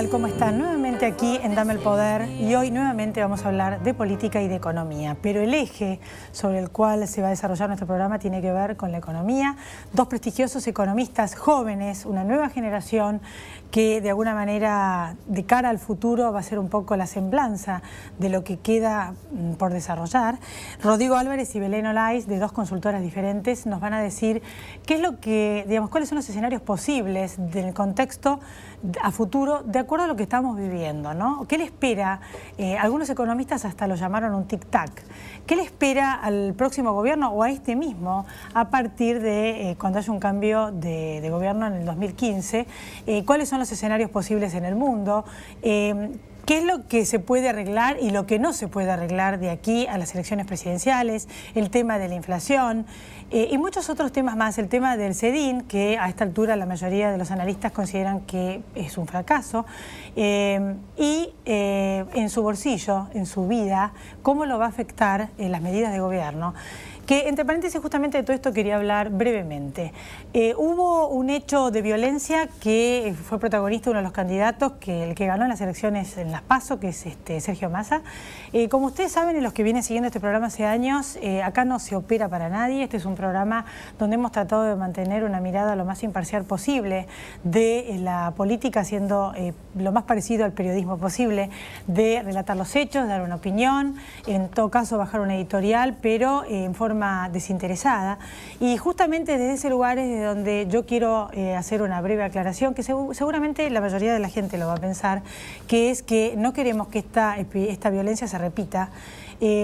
tal? ¿Cómo están? Nuevamente aquí en Dame el Poder y hoy nuevamente vamos a hablar de política y de economía. Pero el eje sobre el cual se va a desarrollar nuestro programa tiene que ver con la economía. Dos prestigiosos economistas jóvenes, una nueva generación que de alguna manera de cara al futuro va a ser un poco la semblanza de lo que queda por desarrollar. Rodrigo Álvarez y Belén Olais, de dos consultoras diferentes, nos van a decir qué es lo que, digamos, cuáles son los escenarios posibles del contexto a futuro de acuerdo a lo que estamos viviendo, ¿no? ¿Qué le espera? Algunos economistas hasta lo llamaron un tic-tac. ¿Qué le espera al próximo gobierno o a este mismo a partir de cuando haya un cambio de gobierno en el 2015? ¿Cuáles son los escenarios posibles en el mundo? ¿Qué es lo que se puede arreglar y lo que no se puede arreglar de aquí a las elecciones presidenciales? El tema de la inflación y muchos otros temas más. El tema del CEDIN, que a esta altura la mayoría de los analistas consideran que es un fracaso. Y en su bolsillo, en su vida, cómo lo va a afectar las medidas de gobierno. Que, entre paréntesis, justamente de todo esto quería hablar brevemente. Hubo un hecho de violencia que fue protagonista uno de los candidatos, el que ganó en las elecciones en las PASO, que es Sergio Massa. Como ustedes saben, y los que vienen siguiendo este programa hace años, acá no se opera para nadie. Este es un programa donde hemos tratado de mantener una mirada lo más imparcial posible de la política, siendo lo más parecido al periodismo posible, de relatar los hechos, dar una opinión, en todo caso bajar una editorial, pero en forma desinteresada. Y justamente desde ese lugar es de donde yo quiero hacer una breve aclaración, que seguramente la mayoría de la gente lo va a pensar, que es que no queremos que esta violencia se repita.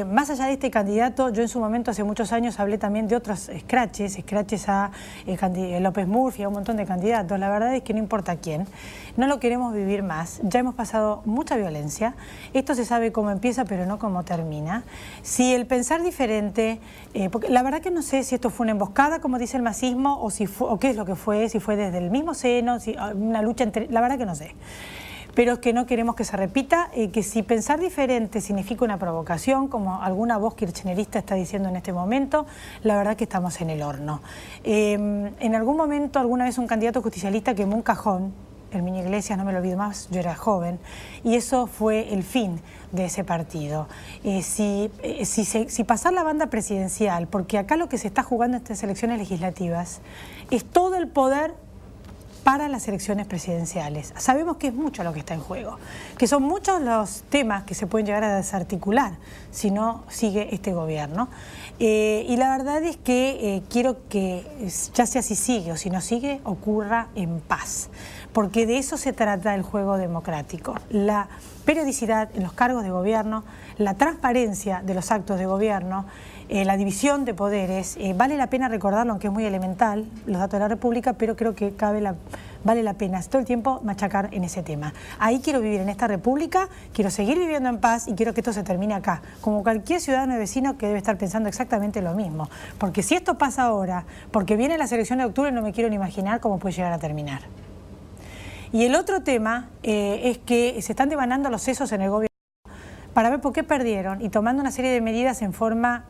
Más allá de este candidato, yo en su momento, hace muchos años, hablé también de otros scratches a López Murphy, a un montón de candidatos. La verdad es que no importa quién, no lo queremos vivir más. Ya hemos pasado mucha violencia. Esto se sabe cómo empieza, pero no cómo termina. Si el pensar diferente, porque la verdad que no sé si esto fue una emboscada, como dice el masismo, o qué es lo que fue, si fue desde el mismo seno, si una lucha entre... La verdad que no sé. Pero que no queremos que se repita, que si pensar diferente significa una provocación, como alguna voz kirchnerista está diciendo en este momento, la verdad que estamos en el horno. En algún momento, alguna vez un candidato justicialista quemó un cajón, Herminio Iglesias, no me lo olvido más, yo era joven, y eso fue el fin de ese partido. Si pasar la banda presidencial, porque acá lo que se está jugando en estas elecciones legislativas es todo el poder para las elecciones presidenciales. Sabemos que es mucho lo que está en juego, que son muchos los temas que se pueden llegar a desarticular si no sigue este gobierno. Y la verdad es que quiero que, ya sea si sigue o si no sigue, ocurra en paz, porque de eso se trata el juego democrático. La periodicidad en los cargos de gobierno, la transparencia de los actos de gobierno, la división de poderes. Vale la pena recordarlo, aunque es muy elemental, los datos de la República, pero creo que vale la pena todo el tiempo machacar en ese tema. Ahí quiero vivir, en esta República, quiero seguir viviendo en paz y quiero que esto se termine acá, como cualquier ciudadano y vecino que debe estar pensando exactamente lo mismo. Porque si esto pasa ahora, porque viene la elección de octubre, no me quiero ni imaginar cómo puede llegar a terminar. Y el otro tema es que se están devanando los sesos en el gobierno para ver por qué perdieron y tomando una serie de medidas en forma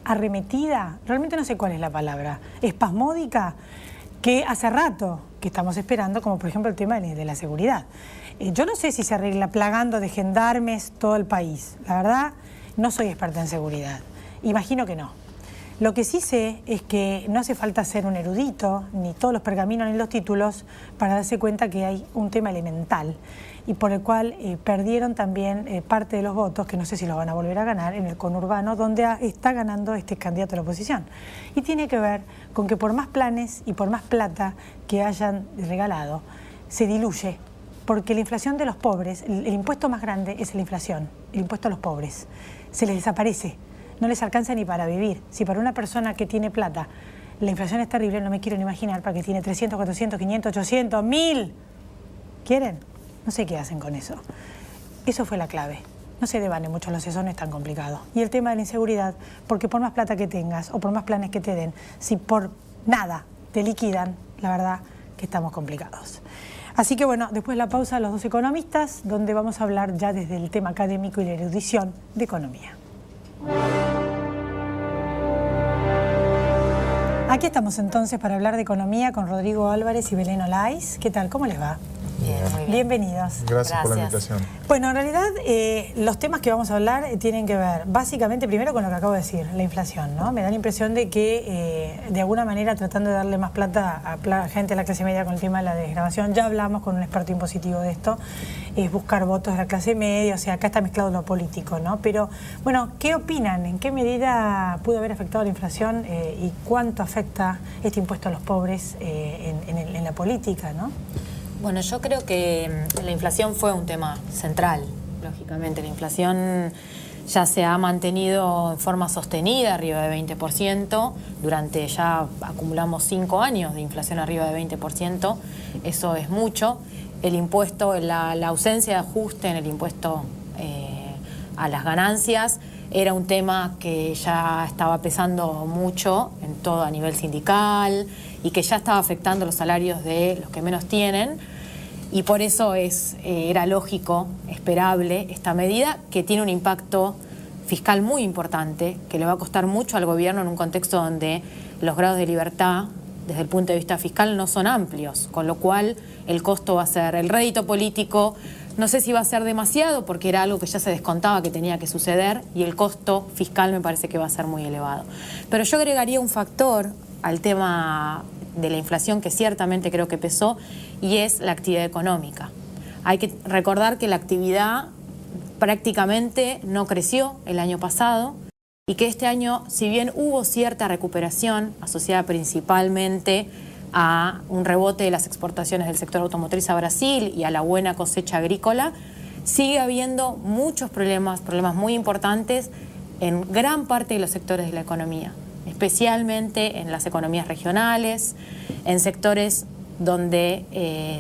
arremetida, realmente no sé cuál es la palabra, espasmódica, que hace rato que estamos esperando, como por ejemplo el tema de la seguridad. Yo no sé si se arregla plagando de gendarmes todo el país. La verdad, no soy experta en seguridad. Imagino que no. Lo que sí sé es que no hace falta ser un erudito, ni todos los pergaminos ni los títulos, para darse cuenta que hay un tema elemental y por el cual perdieron también parte de los votos, que no sé si los van a volver a ganar, en el conurbano, donde está ganando este candidato de la oposición. Y tiene que ver con que por más planes y por más plata que hayan regalado, se diluye, porque la inflación de los pobres, el impuesto más grande es la inflación, el impuesto a los pobres, se les desaparece. No les alcanza ni para vivir. Si para una persona que tiene plata la inflación es terrible, no me quiero ni imaginar para que tiene 300, 400, 500, 800, 1000. ¿Quieren? No sé qué hacen con eso. Eso fue la clave. No se devane mucho los sesos, no es tan complicado. Y el tema de la inseguridad, porque por más plata que tengas o por más planes que te den, si por nada te liquidan, la verdad que estamos complicados. Así que bueno, después de la pausa, los dos economistas, donde vamos a hablar ya desde el tema académico y la erudición de economía. Aquí estamos entonces para hablar de economía con Rodrigo Álvarez y Belén Olais. ¿Qué tal? ¿Cómo les va? Bienvenidos. Gracias por la invitación. Bueno, en realidad los temas que vamos a hablar tienen que ver básicamente primero con lo que acabo de decir, la inflación, ¿no? Me da la impresión de que de alguna manera tratando de darle más plata a la gente de la clase media con el tema de la desgravación, ya hablamos con un experto impositivo de esto, es buscar votos de la clase media, o sea, acá está mezclado lo político, ¿no? Pero bueno, ¿qué opinan? ¿En qué medida pudo haber afectado la inflación y cuánto afecta este impuesto a los pobres en la política, ¿no? Bueno, yo creo que la inflación fue un tema central, lógicamente. La inflación ya se ha mantenido en forma sostenida arriba de 20%, durante ya acumulamos 5 años de inflación arriba de 20%, eso es mucho. El impuesto, la ausencia de ajuste en el impuesto a las ganancias era un tema que ya estaba pesando mucho en todo a nivel sindical y que ya estaba afectando los salarios de los que menos tienen. Y por eso era lógico, esperable, esta medida que tiene un impacto fiscal muy importante, que le va a costar mucho al gobierno en un contexto donde los grados de libertad, desde el punto de vista fiscal, no son amplios, con lo cual el costo va a ser el rédito político. No sé si va a ser demasiado, porque era algo que ya se descontaba que tenía que suceder, y el costo fiscal me parece que va a ser muy elevado. Pero yo agregaría un factor al tema de la inflación que ciertamente creo que pesó, y es la actividad económica. Hay que recordar que la actividad prácticamente no creció el año pasado y que este año, si bien hubo cierta recuperación asociada principalmente a un rebote de las exportaciones del sector automotriz a Brasil y a la buena cosecha agrícola, sigue habiendo muchos problemas muy importantes en gran parte de los sectores de la economía, especialmente en las economías regionales, en sectores donde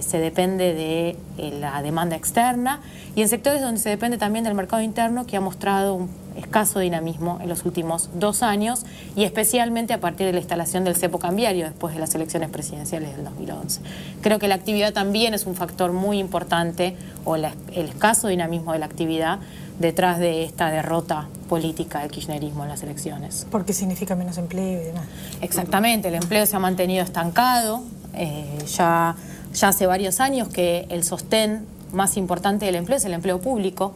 se depende de la demanda externa y en sectores donde se depende también del mercado interno, que ha mostrado un escaso dinamismo en los últimos 2 años y especialmente a partir de la instalación del cepo cambiario después de las elecciones presidenciales del 2011. Creo que la actividad también es un factor muy importante, o el escaso dinamismo de la actividad, detrás de esta derrota política del kirchnerismo en las elecciones. Porque significa menos empleo y demás. Exactamente, el empleo se ha mantenido estancado. Ya hace varios años que el sostén más importante del empleo es el empleo público,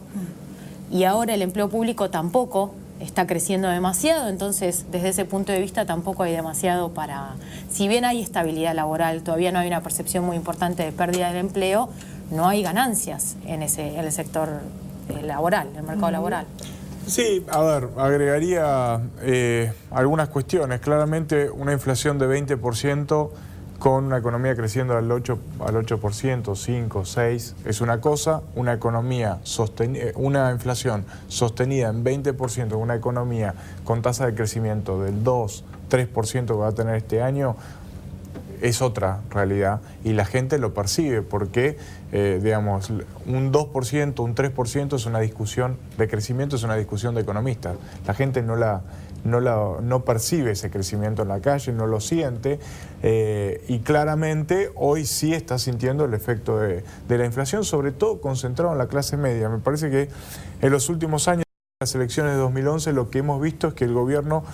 y ahora el empleo público tampoco está creciendo demasiado, entonces desde ese punto de vista tampoco hay demasiado para... Si bien hay estabilidad laboral, todavía no hay una percepción muy importante de pérdida del empleo, no hay ganancias en el sector laboral, el mercado laboral. Sí, a ver, agregaría algunas cuestiones. Claramente una inflación de 20% con una economía creciendo al 8%, 5, 6, es una cosa. Una inflación sostenida en 20%, una economía con tasa de crecimiento del 2, 3% que va a tener este año, es otra realidad, y la gente lo percibe porque, digamos, un 2%, un 3% es una discusión de crecimiento, es una discusión de economistas. La gente no percibe ese crecimiento en la calle, no lo siente, y claramente hoy sí está sintiendo el efecto de la inflación, sobre todo concentrado en la clase media. Me parece que en los últimos años, en las elecciones de 2011, lo que hemos visto es que el gobierno,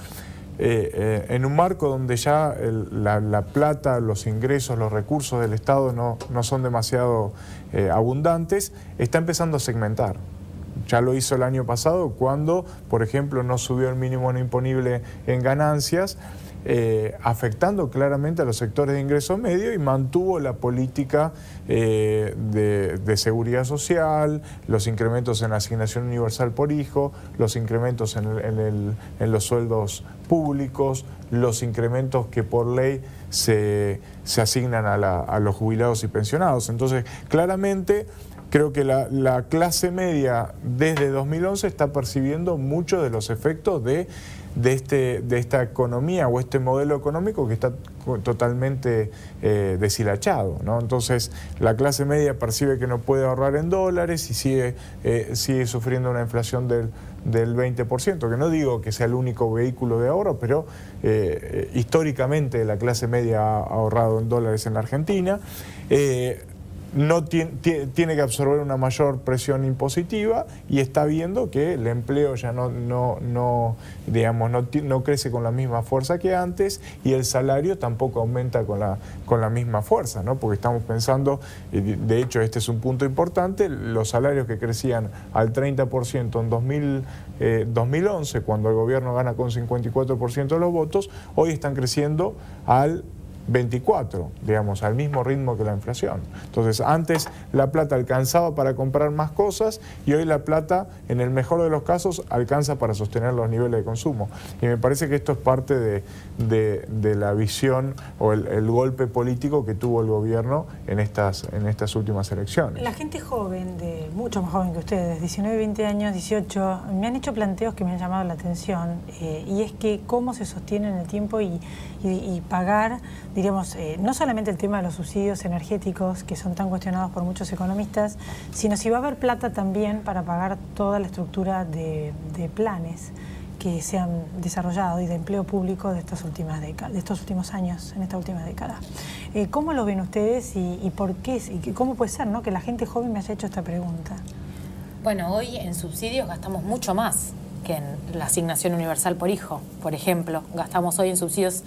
en un marco donde ya la plata, los ingresos, los recursos del Estado no son demasiado abundantes, está empezando a segmentar. Ya lo hizo el año pasado cuando, por ejemplo, no subió el mínimo no imponible en ganancias, afectando claramente a los sectores de ingreso medio, y mantuvo la política de seguridad social, los incrementos en la asignación universal por hijo, los incrementos en los sueldos públicos, los incrementos que por ley se asignan a los jubilados y pensionados. Entonces, claramente, creo que la clase media desde 2011 está percibiendo muchos de los efectos de esta economía o este modelo económico que está totalmente deshilachado, ¿no? Entonces la clase media percibe que no puede ahorrar en dólares y sigue sufriendo una inflación del 20%, que no digo que sea el único vehículo de ahorro, pero históricamente la clase media ha ahorrado en dólares en la Argentina. no tiene que absorber una mayor presión impositiva y está viendo que el empleo ya no crece con la misma fuerza que antes y el salario tampoco aumenta con la misma fuerza, ¿no? Porque estamos pensando, de hecho este es un punto importante, los salarios que crecían al 30% en 2011, cuando el gobierno gana con 54% de los votos, hoy están creciendo al 24, digamos, al mismo ritmo que la inflación. Entonces, antes la plata alcanzaba para comprar más cosas y hoy la plata, en el mejor de los casos, alcanza para sostener los niveles de consumo. Y me parece que esto es parte de la visión o el golpe político que tuvo el gobierno en estas últimas elecciones. La gente joven, mucho más joven que ustedes, 19, 20 años, 18, me han hecho planteos que me han llamado la atención y es que cómo se sostiene en el tiempo y pagar, diríamos, no solamente el tema de los subsidios energéticos que son tan cuestionados por muchos economistas, sino si va a haber plata también para pagar toda la estructura de planes que se han desarrollado y de empleo público de estos últimos años, en esta última década. ¿Cómo lo ven ustedes y por qué? Y ¿cómo puede ser, ¿no?, que la gente joven me haya hecho esta pregunta? Bueno, hoy en subsidios gastamos mucho más que en la asignación universal por hijo, por ejemplo. Gastamos hoy en subsidios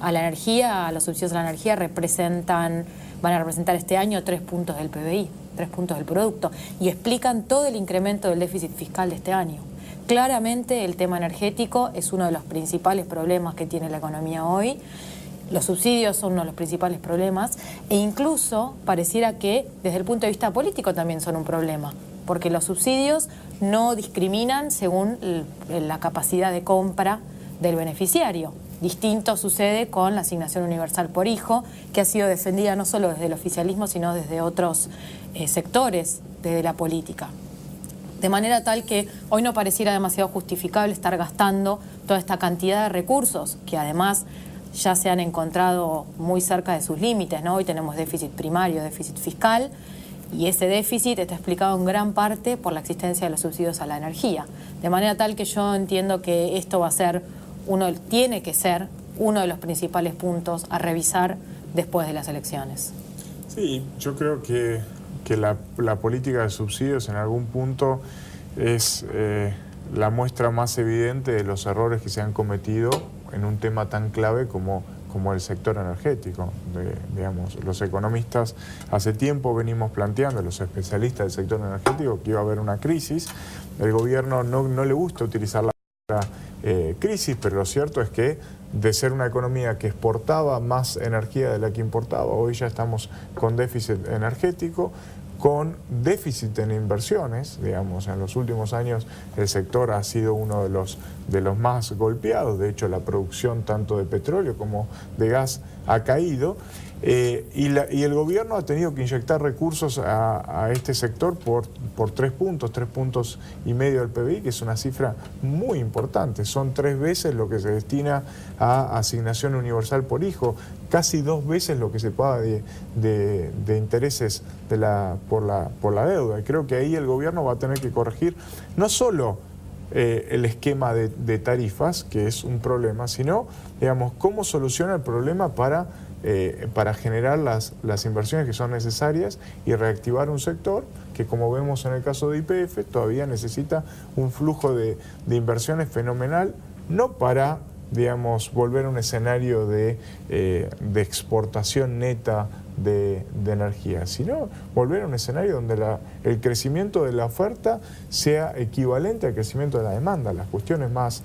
a la energía, los subsidios a la energía van a representar este año 3 puntos del PBI, 3 puntos del producto, y explican todo el incremento del déficit fiscal de este año. Claramente el tema energético es uno de los principales problemas que tiene la economía hoy. Los subsidios son uno de los principales problemas e incluso pareciera que desde el punto de vista político también son un problema, porque los subsidios no discriminan según la capacidad de compra del beneficiario. Distinto sucede con la asignación universal por hijo, que ha sido defendida no solo desde el oficialismo, sino desde otros sectores de la política. De manera tal que hoy no pareciera demasiado justificable estar gastando toda esta cantidad de recursos, que además ya se han encontrado muy cerca de sus límites, ¿no? Hoy tenemos déficit primario, déficit fiscal, y ese déficit está explicado en gran parte por la existencia de los subsidios a la energía. De manera tal que yo entiendo que esto tiene que ser uno de los principales puntos a revisar después de las elecciones. Sí, yo creo que la política de subsidios en algún punto es la muestra más evidente de los errores que se han cometido en un tema tan clave como el sector energético. Digamos, los economistas hace tiempo venimos planteando, los especialistas del sector energético, que iba a haber una crisis. El gobierno no le gusta utilizar la palabra crisis, pero lo cierto es que de ser una economía que exportaba más energía de la que importaba, hoy ya estamos con déficit energético, con déficit en inversiones. Digamos, en los últimos años el sector ha sido uno de los más golpeados. De hecho, la producción tanto de petróleo como de gas ha caído. Y el gobierno ha tenido que inyectar recursos a este sector por 3 puntos y medio del PBI, que es una cifra muy importante. Son 3 veces lo que se destina a asignación universal por hijo, casi 2 veces lo que se paga de intereses por la deuda. Y creo que ahí el gobierno va a tener que corregir no solo el esquema de tarifas, que es un problema, sino, digamos, cómo soluciona el problema para generar las inversiones que son necesarias y reactivar un sector que, como vemos en el caso de YPF, todavía necesita un flujo de inversiones fenomenal, no para, digamos, volver a un escenario de exportación neta de energía, sino volver a un escenario donde el crecimiento de la oferta sea equivalente al crecimiento de la demanda, las cuestiones más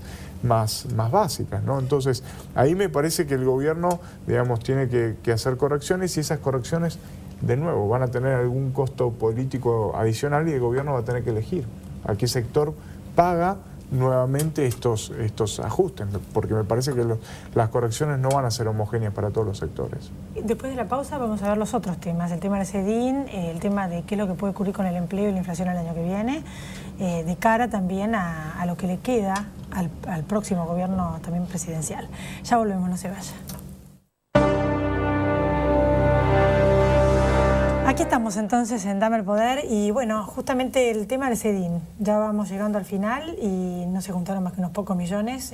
básicas, ¿no? Entonces, ahí me parece que el gobierno, digamos, tiene que hacer correcciones, y esas correcciones, de nuevo, van a tener algún costo político adicional, y el gobierno va a tener que elegir a qué sector paga nuevamente estos ajustes, porque me parece que las correcciones no van a ser homogéneas para todos los sectores. Después de la pausa vamos a ver los otros temas, el tema del CEDIN, el tema de qué es lo que puede ocurrir con el empleo y la inflación el año que viene, de cara también a lo que le queda al próximo gobierno también presidencial. Ya volvemos, no se vaya. Aquí estamos entonces en Dame el Poder y bueno, justamente el tema del CEDIN. Ya vamos llegando al final y no se juntaron más que unos pocos millones,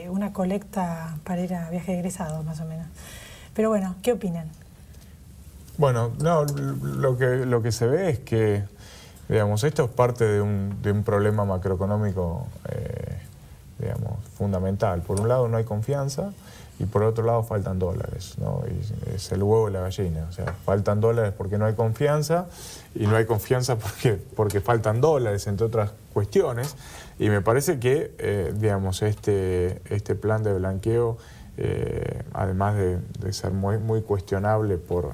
una colecta para ir a viaje de egresado más o menos. Pero bueno, ¿qué opinan? Bueno, no, lo que se ve es que, digamos, esto es parte de un problema macroeconómico, digamos, fundamental. Por un lado no hay confianza y por otro lado faltan dólares, ¿no? Y es el huevo y la gallina. O sea, faltan dólares porque no hay confianza y no hay confianza porque faltan dólares, entre otras cuestiones. Y me parece que, digamos, este plan de blanqueo, además de ser muy cuestionable por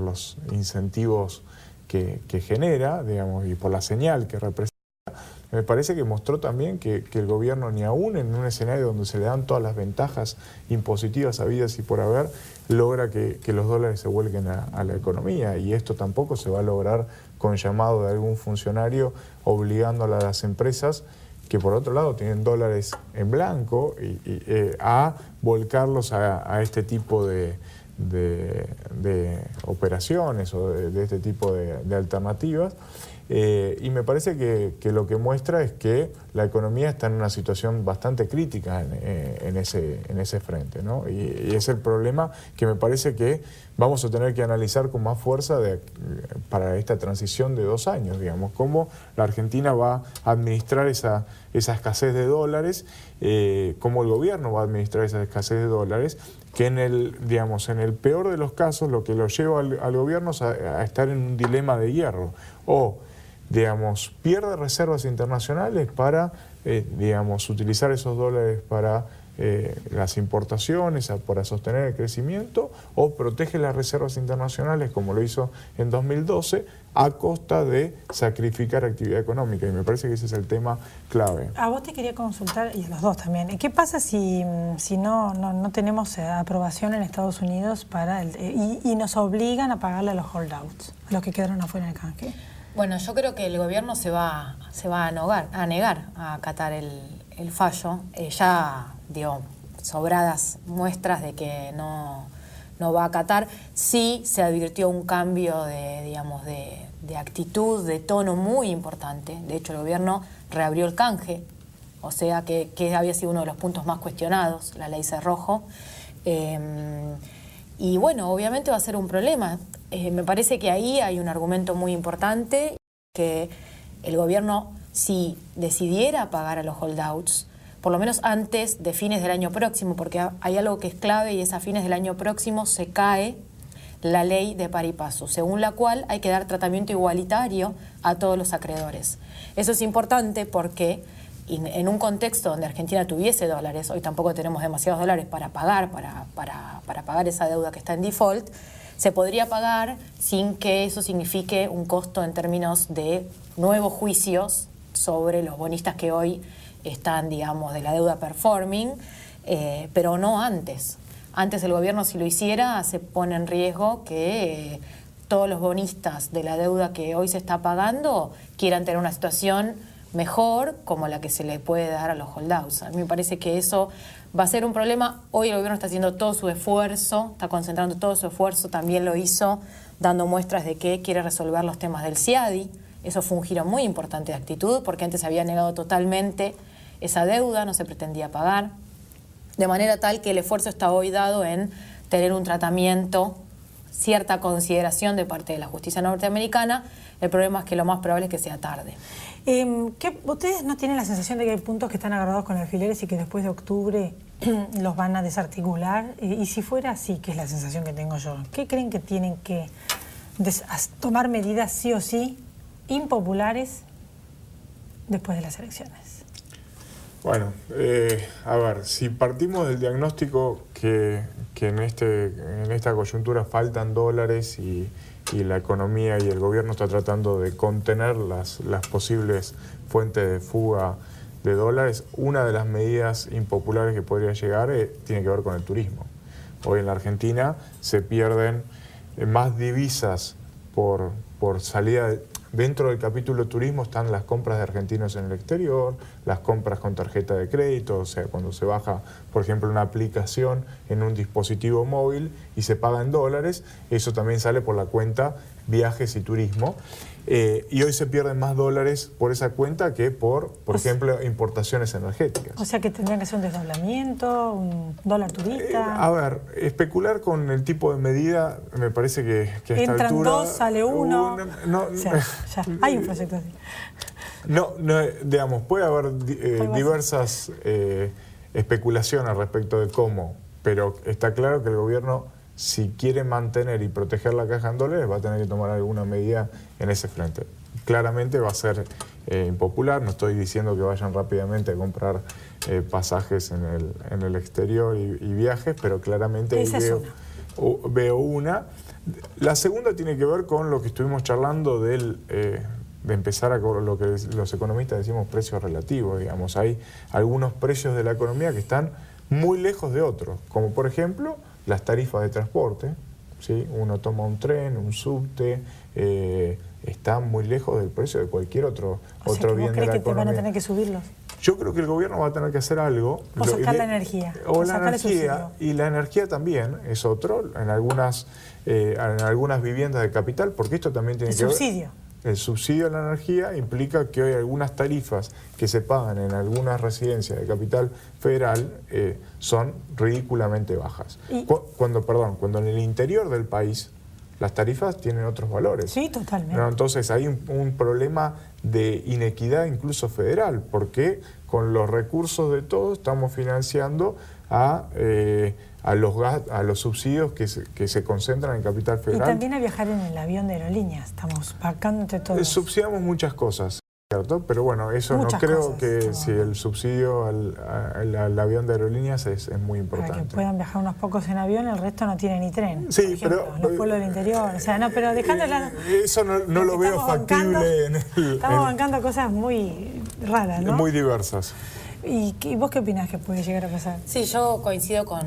los incentivos que genera, digamos, y por la señal que representa, me parece que mostró también que el gobierno, ni aún en un escenario donde se le dan todas las ventajas impositivas habidas y por haber, logra que los dólares se vuelquen a la economía. Y esto tampoco se va a lograr con llamado de algún funcionario obligando a las empresas, que por otro lado tienen dólares en blanco, a volcarlos a este tipo de operaciones o de este tipo de alternativas. Y me parece que lo que muestra es que la economía está en una situación bastante crítica en ese frente, ¿no? Y es el problema que me parece que vamos a tener que analizar con más fuerza para esta transición de 2 años, digamos, cómo la Argentina va a administrar esa escasez de dólares, cómo el gobierno va a administrar esa escasez de dólares, que en el peor de los casos lo que lo lleva al gobierno es a estar en un dilema de hierro, o digamos, pierde reservas internacionales para, utilizar esos dólares para las importaciones, para sostener el crecimiento, o protege las reservas internacionales, como lo hizo en 2012, a costa de sacrificar actividad económica. Y me parece que ese es el tema clave. A vos te quería consultar, y a los dos también, ¿qué pasa si no tenemos aprobación en Estados Unidos y nos obligan a pagarle a los holdouts, a los que quedaron afuera del canje? Bueno, yo creo que el gobierno se va a negar a acatar el fallo. Ya dio sobradas muestras de que no va a acatar. Sí se advirtió un cambio de actitud, de tono muy importante. De hecho, el gobierno reabrió el canje, o sea que había sido uno de los puntos más cuestionados, la ley Cerrojo. Y bueno, obviamente va a ser un problema. Me parece que ahí hay un argumento muy importante, que el gobierno, si decidiera pagar a los holdouts, por lo menos antes de fines del año próximo, porque hay algo que es clave y es a fines del año próximo se cae la ley de par y paso, según la cual hay que dar tratamiento igualitario a todos los acreedores. Eso es importante porque en un contexto donde Argentina tuviese dólares, hoy tampoco tenemos demasiados dólares para pagar esa deuda que está en default, se podría pagar sin que eso signifique un costo en términos de nuevos juicios sobre los bonistas que hoy están, digamos, de la deuda performing, pero no antes. Antes el gobierno, si lo hiciera, se pone en riesgo que todos los bonistas de la deuda que hoy se está pagando quieran tener una situación mejor como la que se le puede dar a los holdouts. A mí me parece que eso va a ser un problema. Hoy el gobierno está haciendo todo su esfuerzo, está concentrando todo su esfuerzo, también lo hizo dando muestras de que quiere resolver los temas del CIADI. Eso fue un giro muy importante de actitud, porque antes se había negado totalmente esa deuda, no se pretendía pagar, de manera tal que el esfuerzo está hoy dado en tener un tratamiento, cierta consideración de parte de la justicia norteamericana. El problema es que lo más probable es que sea tarde. ¿Ustedes no tienen la sensación de que hay puntos que están agarrados con alfileres y que después de octubre los van a desarticular? Y si fuera así, que es la sensación que tengo yo, ¿qué creen que tienen que tomar medidas sí o sí impopulares después de las elecciones? Bueno, a ver, si partimos del diagnóstico que en esta coyuntura faltan dólares y la economía y el gobierno está tratando de contener las posibles fuentes de fuga de dólares, una de las medidas impopulares que podría llegar tiene que ver con el turismo. Hoy en la Argentina se pierden más divisas por salida. Dentro del capítulo turismo están las compras de argentinos en el exterior, las compras con tarjeta de crédito, o sea, cuando se baja, por ejemplo, una aplicación en un dispositivo móvil y se paga en dólares, eso también sale por la cuenta viajes y turismo. Y hoy se pierden más dólares por esa cuenta que por ejemplo, importaciones energéticas. O sea que tendrían que hacer un desdoblamiento, un dólar turista. A ver, especular con el tipo de medida me parece que a esta Entran altura... dos, sale uno. No, o sea, ya, hay un proyecto así. No, digamos, puede haber diversas especulaciones respecto de cómo, pero está claro que el gobierno, si quiere mantener y proteger la caja en dólares, va a tener que tomar alguna medida en ese frente. Claramente va a ser impopular, no estoy diciendo que vayan rápidamente a comprar pasajes en el exterior y viajes, pero claramente veo una. La segunda tiene que ver con lo que estuvimos charlando de empezar a lo que los economistas decimos precios relativos, digamos. Hay algunos precios de la economía que están muy lejos de otros, como por ejemplo las tarifas de transporte, ¿sí? Uno toma un tren, un subte, está muy lejos del precio de cualquier otro bien de la economía. ¿Crees que te van a tener que subirlos? Yo creo que el gobierno va a tener que hacer algo. O sacar la energía. O la energía, y la energía también es otro, en algunas viviendas de capital, porque esto también tiene que ver... subsidio. El subsidio a la energía implica que hoy algunas tarifas que se pagan en algunas residencias de capital federal son ridículamente bajas. Cuando en el interior del país las tarifas tienen otros valores. Sí, totalmente. ¿No? Entonces hay un problema de inequidad incluso federal, porque con los recursos de todos estamos financiando a los subsidios que se concentran en capital federal. Y también a viajar en el avión de aerolíneas, estamos pagando entre todos. Subsidiamos muchas cosas, ¿cierto? Pero bueno, eso muchas no creo cosas, que si el subsidio al avión de aerolíneas es muy importante. Para que puedan viajar unos pocos en avión, el resto no tiene ni tren. Sí, por ejemplo, pero... los pueblos del interior, o sea, no, pero dejando eso no lo veo factible estamos bancando cosas muy raras, ¿no? Muy diversas. ¿Y vos qué opinás que puede llegar a pasar? Sí, yo coincido con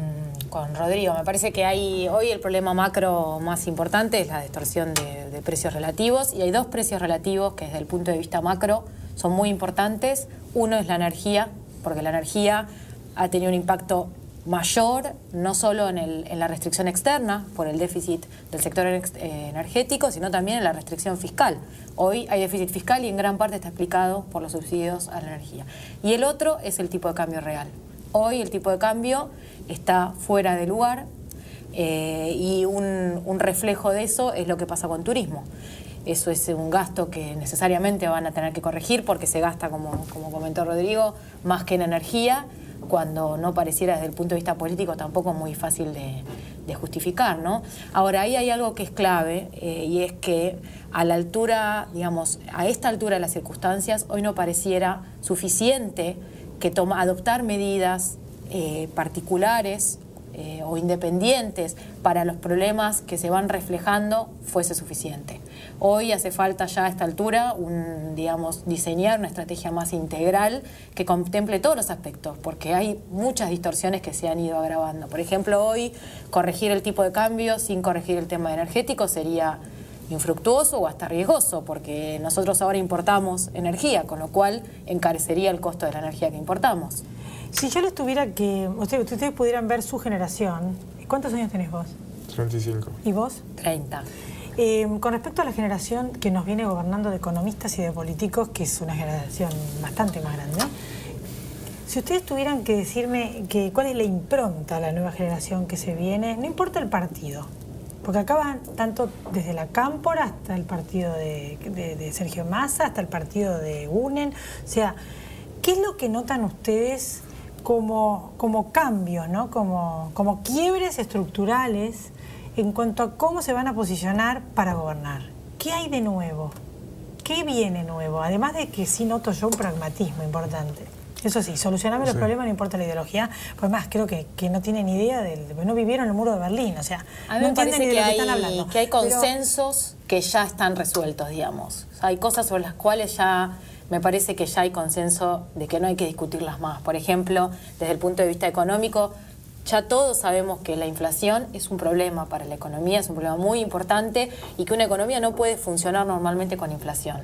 Rodrigo. Me parece que hoy el problema macro más importante es la distorsión de precios relativos, y hay dos precios relativos que desde el punto de vista macro son muy importantes. Uno es la energía, porque la energía ha tenido un impacto mayor, no solo en la restricción externa por el déficit del sector energético, sino también en la restricción fiscal. Hoy hay déficit fiscal y en gran parte está explicado por los subsidios a la energía. Y el otro es el tipo de cambio real. Hoy el tipo de cambio está fuera de lugar y un reflejo de eso es lo que pasa con turismo. Eso es un gasto que necesariamente van a tener que corregir porque se gasta, como comentó Rodrigo, más que en energía, cuando no pareciera desde el punto de vista político tampoco muy fácil de justificar, ¿no? Ahora, ahí hay algo que es clave y es que a la altura, digamos, a esta altura de las circunstancias, hoy no pareciera suficiente que adoptar medidas particulares o independientes para los problemas que se van reflejando fuese suficiente. Hoy hace falta ya a esta altura diseñar una estrategia más integral que contemple todos los aspectos, porque hay muchas distorsiones que se han ido agravando. Por ejemplo, hoy corregir el tipo de cambio sin corregir el tema energético sería infructuoso o hasta riesgoso, porque nosotros ahora importamos energía, con lo cual encarecería el costo de la energía que importamos. Si yo les tuviera que... ustedes pudieran ver su generación, ¿cuántos años tenés vos? 35. ¿Y vos? 30. Con respecto a la generación que nos viene gobernando de economistas y de políticos, que es una generación bastante más grande, si ustedes tuvieran que decirme cuál es la impronta de la nueva generación que se viene, no importa el partido, porque acá van tanto desde la Cámpora hasta el partido de Sergio Massa, hasta el partido de UNEN, o sea, ¿qué es lo que notan ustedes como cambios, ¿no? como quiebres estructurales en cuanto a cómo se van a posicionar para gobernar? ¿Qué hay de nuevo? ¿Qué viene nuevo? Además de que sí noto yo un pragmatismo importante. Eso sí, solucionarme los problemas, no importa la ideología. Por más, creo que no tienen idea no vivieron el muro de Berlín, o sea, a mí no me parece entienden ni de lo que están hablando. Que hay consensos que ya están resueltos, digamos. O sea, hay cosas sobre las cuales ya... Me parece que ya hay consenso de que no hay que discutirlas más. Por ejemplo, desde el punto de vista económico, ya todos sabemos que la inflación es un problema para la economía, es un problema muy importante y que una economía no puede funcionar normalmente con inflación.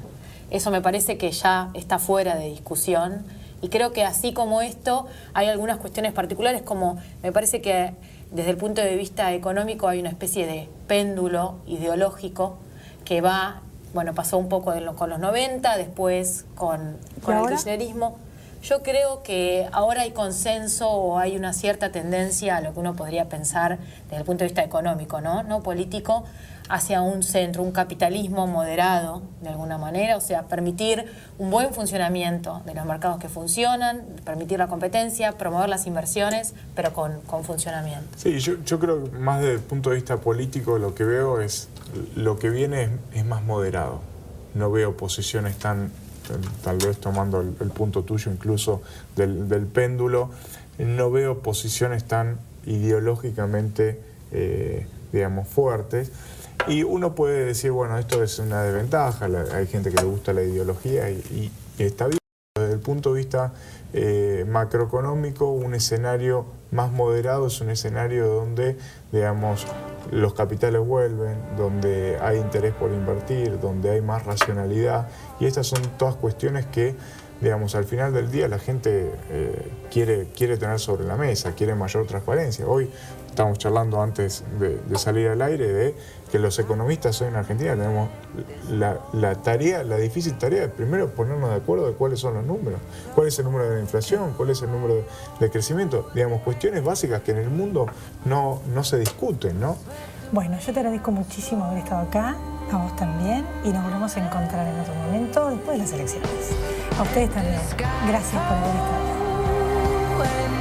Eso me parece que ya está fuera de discusión y creo que así como esto hay algunas cuestiones particulares, como me parece que desde el punto de vista económico hay una especie de péndulo ideológico que va bueno, pasó un poco con los 90, después con el ahora? kirchnerismo. Yo creo que ahora hay consenso o hay una cierta tendencia a lo que uno podría pensar desde el punto de vista económico, no político, hacia un centro, un capitalismo moderado de alguna manera, o sea, permitir un buen funcionamiento de los mercados que funcionan, permitir la competencia, promover las inversiones, pero con funcionamiento. Sí, yo creo que más desde el punto de vista político lo que veo es, lo que viene es más moderado. No veo posiciones tan, tal vez tomando el punto tuyo incluso del péndulo, no veo posiciones tan ideológicamente, digamos, fuertes. Y uno puede decir, bueno, esto es una desventaja, hay gente que le gusta la ideología y está bien. Desde el punto de vista macroeconómico, un escenario más moderado es un escenario donde, digamos, los capitales vuelven, donde hay interés por invertir, donde hay más racionalidad, y estas son todas cuestiones que, digamos, al final del día la gente quiere tener sobre la mesa, quiere mayor transparencia. Hoy estamos charlando antes de salir al aire de que los economistas hoy en Argentina tenemos la difícil tarea de primero ponernos de acuerdo de cuáles son los números, cuál es el número de la inflación, cuál es el número de crecimiento, digamos, cuestiones básicas que en el mundo no se discuten, ¿no? Bueno, yo te agradezco muchísimo haber estado acá, a vos también, y nos volvemos a encontrar en otro momento después de las elecciones. A ustedes también. Gracias por haber estado acá.